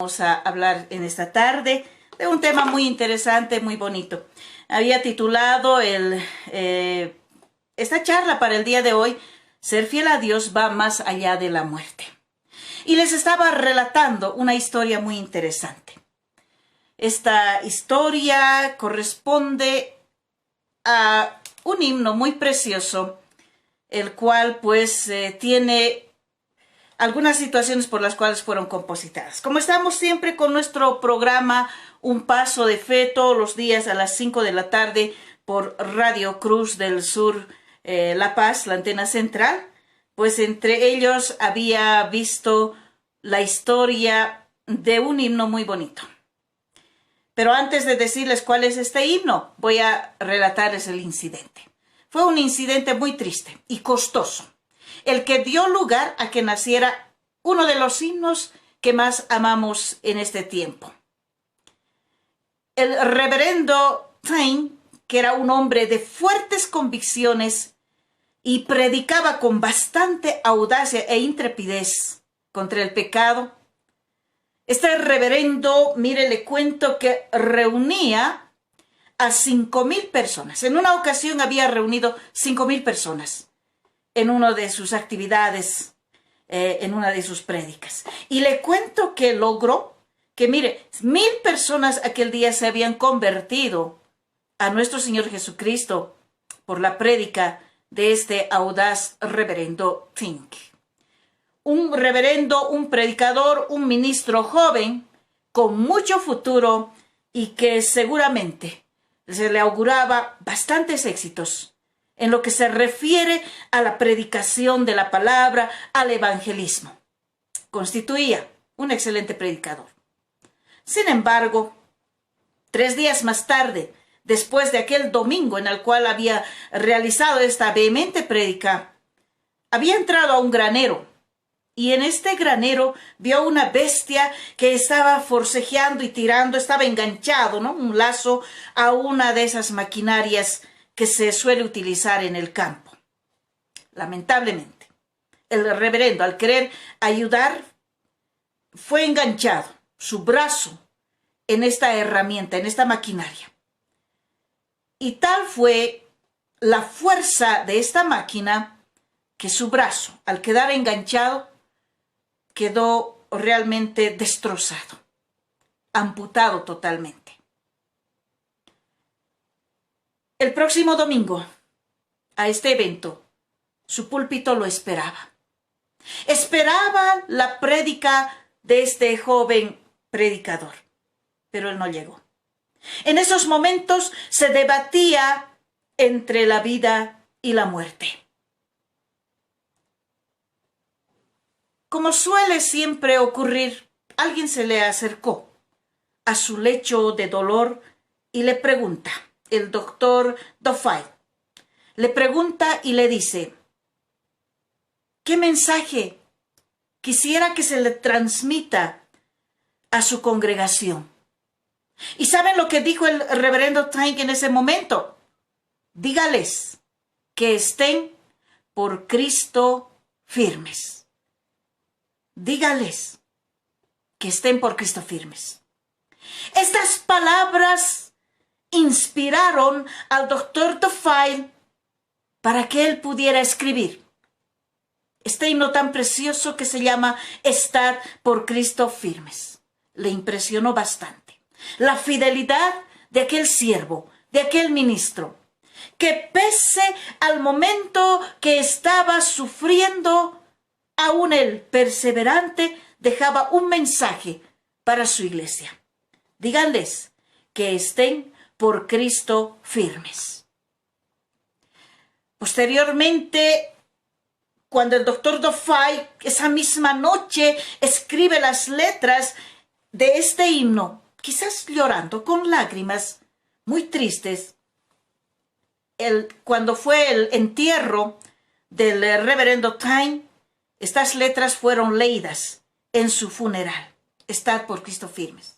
Vamos a hablar en esta tarde de un tema muy interesante, muy bonito. Había titulado esta charla para el día de hoy, Ser fiel a Dios va más allá de la muerte. Y les estaba relatando una historia muy interesante. Esta historia corresponde a un himno muy precioso, el cual tiene algunas situaciones por las cuales fueron compositadas. Como estamos siempre con nuestro programa Un Paso de Fe todos los días a las 5 de la tarde por Radio Cruz del Sur, La Paz, la antena central, pues entre ellos había visto la historia de un himno muy bonito. Pero antes de decirles cuál es este himno, voy a relatarles el incidente. Fue un incidente muy triste y costoso, el que dio lugar a que naciera uno de los himnos que más amamos en este tiempo. El reverendo Tyne, que era un hombre de fuertes convicciones y predicaba con bastante audacia e intrepidez contra el pecado. Este reverendo, mire, le cuento que reunía a 5,000 personas. En una ocasión había reunido 5,000 personas en una de sus actividades, en una de sus prédicas. Y le cuento que logró que, mire, 1,000 personas aquel día se habían convertido a nuestro Señor Jesucristo por la prédica de este audaz reverendo Fink. Un reverendo, un predicador, un ministro joven con mucho futuro y que seguramente se le auguraba bastantes éxitos en lo que se refiere a la predicación de la palabra, al evangelismo. Constituía un excelente predicador. Sin embargo, 3 días más tarde, después de aquel domingo en el cual había realizado esta vehemente prédica, había entrado a un granero y en este granero vio una bestia que estaba forcejeando y tirando, estaba enganchado, ¿no? Un lazo a una de esas maquinarias que se suele utilizar en el campo. Lamentablemente, el reverendo, al querer ayudar, fue enganchado su brazo en esta herramienta, en esta maquinaria. Y tal fue la fuerza de esta máquina que su brazo, al quedar enganchado, quedó realmente destrozado, amputado totalmente. El próximo domingo, a este evento, su púlpito lo esperaba. Esperaba la prédica de este joven predicador, pero él no llegó. En esos momentos se debatía entre la vida y la muerte. Como suele siempre ocurrir, alguien se le acercó a su lecho de dolor y le pregunta, el doctor Duffy, le pregunta y le dice, ¿qué mensaje quisiera que se le transmita a su congregación? ¿Y saben lo que dijo el reverendo Tyne en ese momento? Dígales que estén por Cristo firmes. Dígales que estén por Cristo firmes. Estas palabras inspiraron al doctor Duffy para que él pudiera escribir este himno tan precioso que se llama Estar por Cristo firmes. Le impresionó bastante la fidelidad de aquel siervo, de aquel ministro, que pese al momento que estaba sufriendo, aún él, perseverante, dejaba un mensaje para su iglesia. Díganles que estén por Cristo firmes. Posteriormente, cuando el doctor Duffy esa misma noche escribe las letras de este himno, quizás llorando con lágrimas muy tristes, cuando fue el entierro del reverendo Tyne, estas letras fueron leídas en su funeral. Estad por Cristo firmes.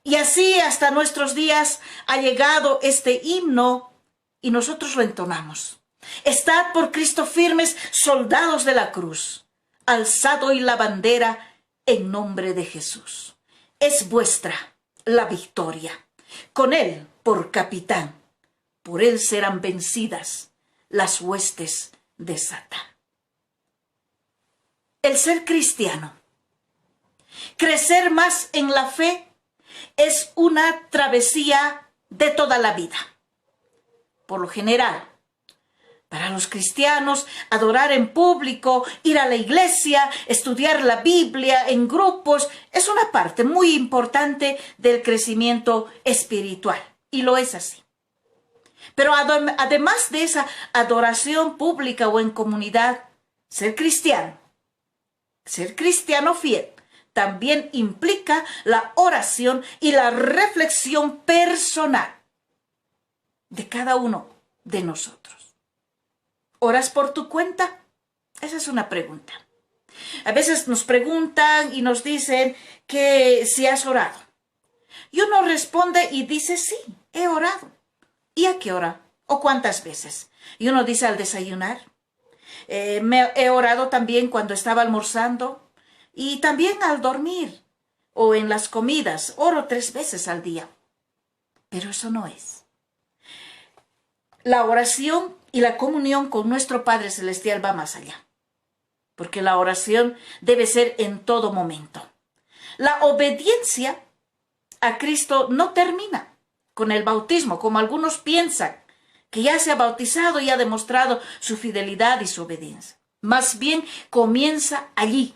Y así hasta nuestros días ha llegado este himno y nosotros lo entonamos. Estad por Cristo firmes, soldados de la cruz. Alzad hoy la bandera en nombre de Jesús. Es vuestra la victoria. Con Él por capitán, por Él serán vencidas las huestes de Satán. El ser cristiano, crecer más en la fe, es una travesía de toda la vida. Por lo general, para los cristianos, adorar en público, ir a la iglesia, estudiar la Biblia en grupos, es una parte muy importante del crecimiento espiritual. Y lo es así. Pero además de esa adoración pública o en comunidad, ser cristiano fiel, también implica la oración y la reflexión personal de cada uno de nosotros. ¿Oras por tu cuenta? Esa es una pregunta. A veces nos preguntan y nos dicen que si has orado. Y uno responde y dice, sí, he orado. ¿Y a qué hora? ¿O cuántas veces? Y uno dice al desayunar. He orado también cuando estaba almorzando y también al dormir o en las comidas. Oro 3 veces al día. Pero eso no es. La oración y la comunión con nuestro Padre Celestial va más allá. Porque la oración debe ser en todo momento. La obediencia a Cristo no termina con el bautismo, como algunos piensan, que ya se ha bautizado y ha demostrado su fidelidad y su obediencia. Más bien comienza allí,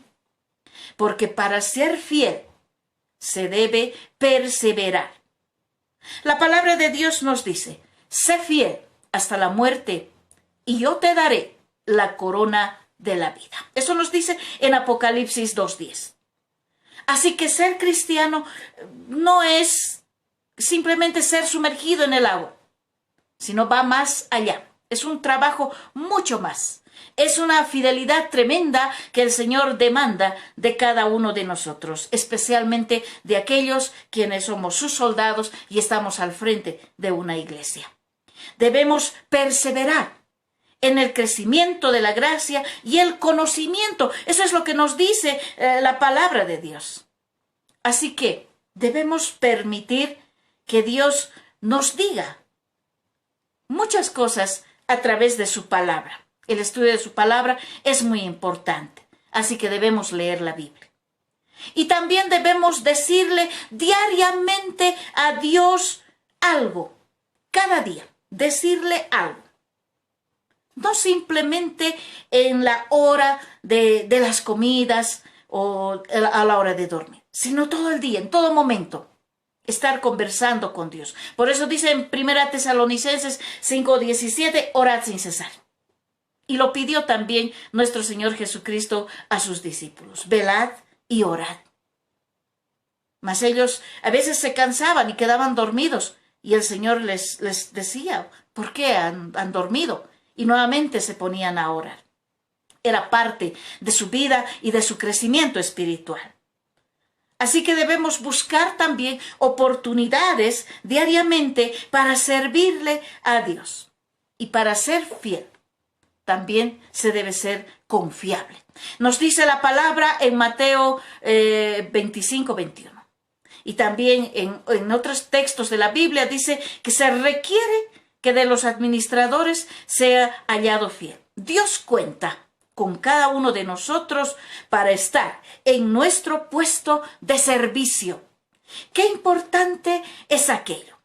porque para ser fiel se debe perseverar. La palabra de Dios nos dice, sé fiel hasta la muerte y yo te daré la corona de la vida. Eso nos dice en Apocalipsis 2:10. Así que ser cristiano no es simplemente ser sumergido en el agua, sino va más allá. Es un trabajo mucho más. Es una fidelidad tremenda que el Señor demanda de cada uno de nosotros, especialmente de aquellos quienes somos sus soldados y estamos al frente de una iglesia. Debemos perseverar en el crecimiento de la gracia y el conocimiento. Eso es lo que nos dice la palabra de Dios. Así que debemos permitir que Dios nos diga muchas cosas a través de su palabra. El estudio de su palabra es muy importante, así que debemos leer la Biblia. Y también debemos decirle diariamente a Dios algo, cada día, decirle algo. No simplemente en la hora de las comidas o a la hora de dormir, sino todo el día, en todo momento. Estar conversando con Dios. Por eso dice en 1 Tesalonicenses 5:17, orad sin cesar. Y lo pidió también nuestro Señor Jesucristo a sus discípulos. Velad y orad. Mas ellos a veces se cansaban y quedaban dormidos. Y el Señor les decía, ¿por qué han dormido? Y nuevamente se ponían a orar. Era parte de su vida y de su crecimiento espiritual. Así que debemos buscar también oportunidades diariamente para servirle a Dios. Y para ser fiel, también se debe ser confiable. Nos dice la palabra en Mateo 25:21. Y también en otros textos de la Biblia dice que se requiere que de los administradores sea hallado fiel. Dios cuenta con cada uno de nosotros para estar en nuestro puesto de servicio. Qué importante es aquello.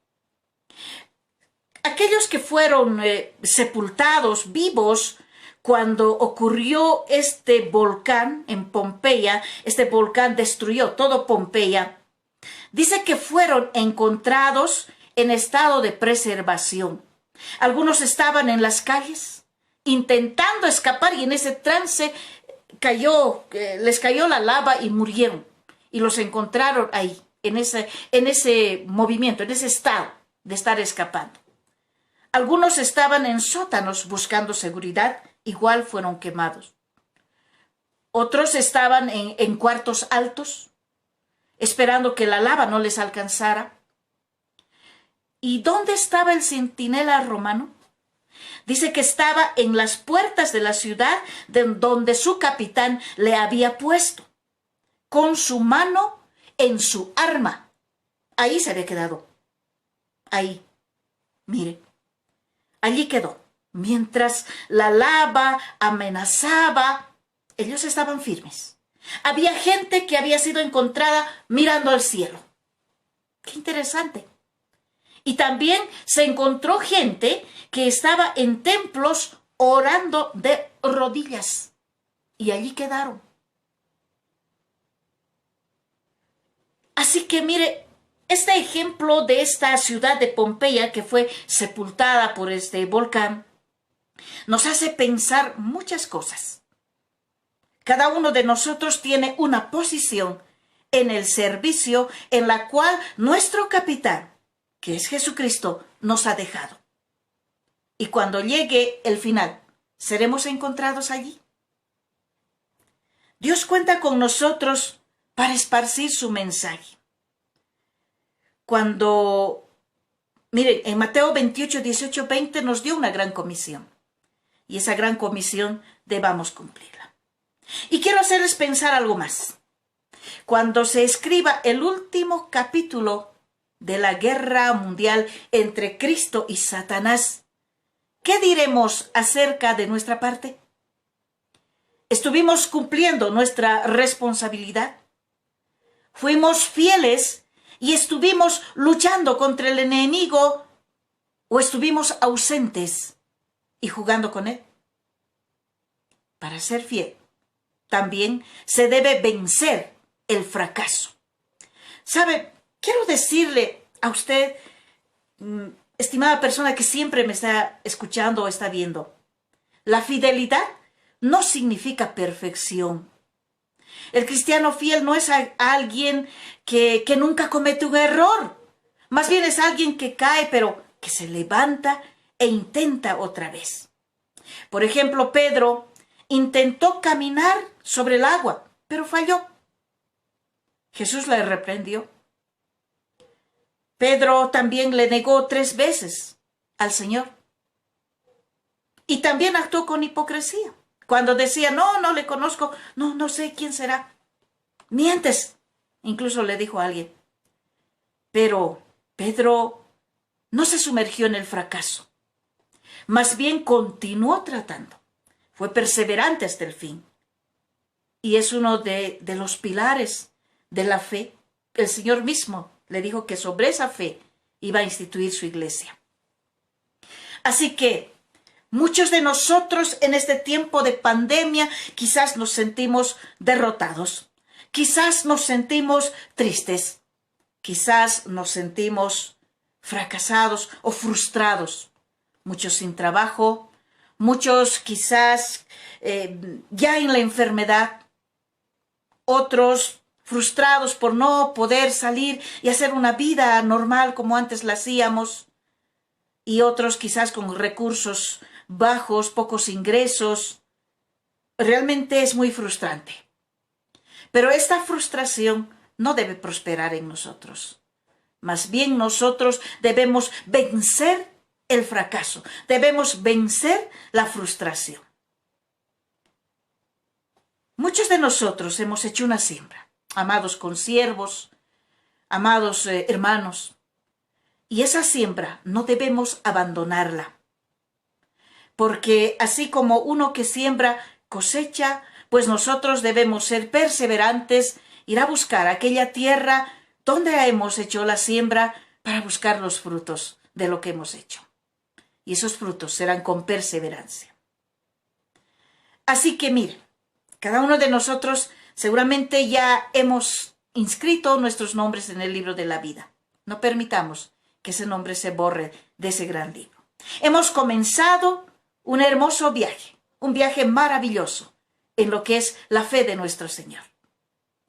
Aquellos que fueron sepultados vivos cuando ocurrió este volcán en Pompeya, este volcán destruyó todo Pompeya, dice que fueron encontrados en estado de preservación. Algunos estaban en las calles intentando escapar y en ese trance les cayó la lava y murieron. Y los encontraron ahí, en ese movimiento, en ese estado de estar escapando. Algunos estaban en sótanos buscando seguridad, igual fueron quemados. Otros estaban en cuartos altos, esperando que la lava no les alcanzara. ¿Y dónde estaba el centinela romano? Dice que estaba en las puertas de la ciudad donde su capitán le había puesto. con su mano en su arma. Ahí se había quedado. Ahí. Mire. Allí quedó. Mientras la lava amenazaba, ellos estaban firmes. Había gente que había sido encontrada mirando al cielo. Qué interesante. Y también se encontró gente que estaba en templos orando de rodillas. Y allí quedaron. Así que mire, este ejemplo de esta ciudad de Pompeya que fue sepultada por este volcán nos hace pensar muchas cosas. Cada uno de nosotros tiene una posición en el servicio en la cual nuestro capitán, que es Jesucristo, nos ha dejado. Y cuando llegue el final, ¿seremos encontrados allí? Dios cuenta con nosotros para esparcir su mensaje. Miren, en Mateo 28, 18, 20 nos dio una gran comisión. Y esa gran comisión debamos cumplirla. Y quiero hacerles pensar algo más. Cuando se escriba el último capítulo de la guerra mundial entre Cristo y Satanás, ¿qué diremos acerca de nuestra parte? ¿Estuvimos cumpliendo nuestra responsabilidad? ¿Fuimos fieles y estuvimos luchando contra el enemigo o estuvimos ausentes y jugando con él? Para ser fiel, también se debe vencer el fracaso. ¿Sabe? Quiero decirle a usted, estimada persona que siempre me está escuchando o está viendo, la fidelidad no significa perfección. El cristiano fiel no es alguien que nunca comete un error. Más bien es alguien que cae, pero que se levanta e intenta otra vez. Por ejemplo, Pedro intentó caminar sobre el agua, pero falló. Jesús le reprendió. Pedro también le negó 3 veces al Señor. Y también actuó con hipocresía. Cuando decía, no le conozco, no sé quién será. Mientes, incluso le dijo a alguien. Pero Pedro no se sumergió en el fracaso. Más bien continuó tratando. Fue perseverante hasta el fin. Y es uno de los pilares de la fe. El Señor mismo le dijo que sobre esa fe iba a instituir su iglesia. Así que muchos de nosotros en este tiempo de pandemia quizás nos sentimos derrotados, quizás nos sentimos tristes, quizás nos sentimos fracasados o frustrados, muchos sin trabajo, muchos quizás ya en la enfermedad, otros frustrados por no poder salir y hacer una vida normal como antes la hacíamos, y otros quizás con recursos bajos, pocos ingresos. Realmente es muy frustrante. Pero esta frustración no debe prosperar en nosotros. Más bien nosotros debemos vencer el fracaso, debemos vencer la frustración. Muchos de nosotros hemos hecho una siembra, amados consiervos, amados hermanos, y esa siembra no debemos abandonarla, porque así como uno que siembra cosecha, pues nosotros debemos ser perseverantes, ir a buscar aquella tierra donde hemos hecho la siembra para buscar los frutos de lo que hemos hecho. Y esos frutos serán con perseverancia. Así que mire, cada uno de nosotros seguramente ya hemos inscrito nuestros nombres en el libro de la vida. No permitamos que ese nombre se borre de ese gran libro. Hemos comenzado un hermoso viaje, un viaje maravilloso en lo que es la fe de nuestro Señor.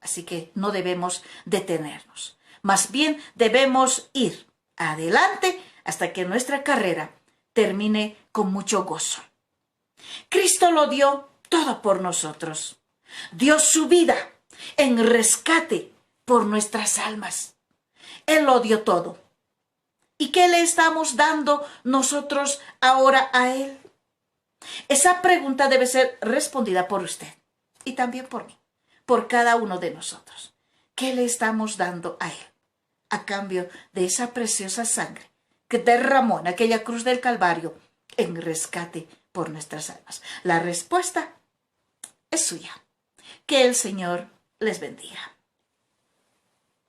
Así que no debemos detenernos. Más bien debemos ir adelante hasta que nuestra carrera termine con mucho gozo. Cristo lo dio todo por nosotros. Dio su vida en rescate por nuestras almas. Él lo dio todo. ¿Y qué le estamos dando nosotros ahora a Él? Esa pregunta debe ser respondida por usted y también por mí. por cada uno de nosotros. ¿Qué le estamos dando a Él a cambio de esa preciosa sangre que derramó en aquella cruz del Calvario en rescate por nuestras almas? La respuesta es suya. Que el Señor les bendiga.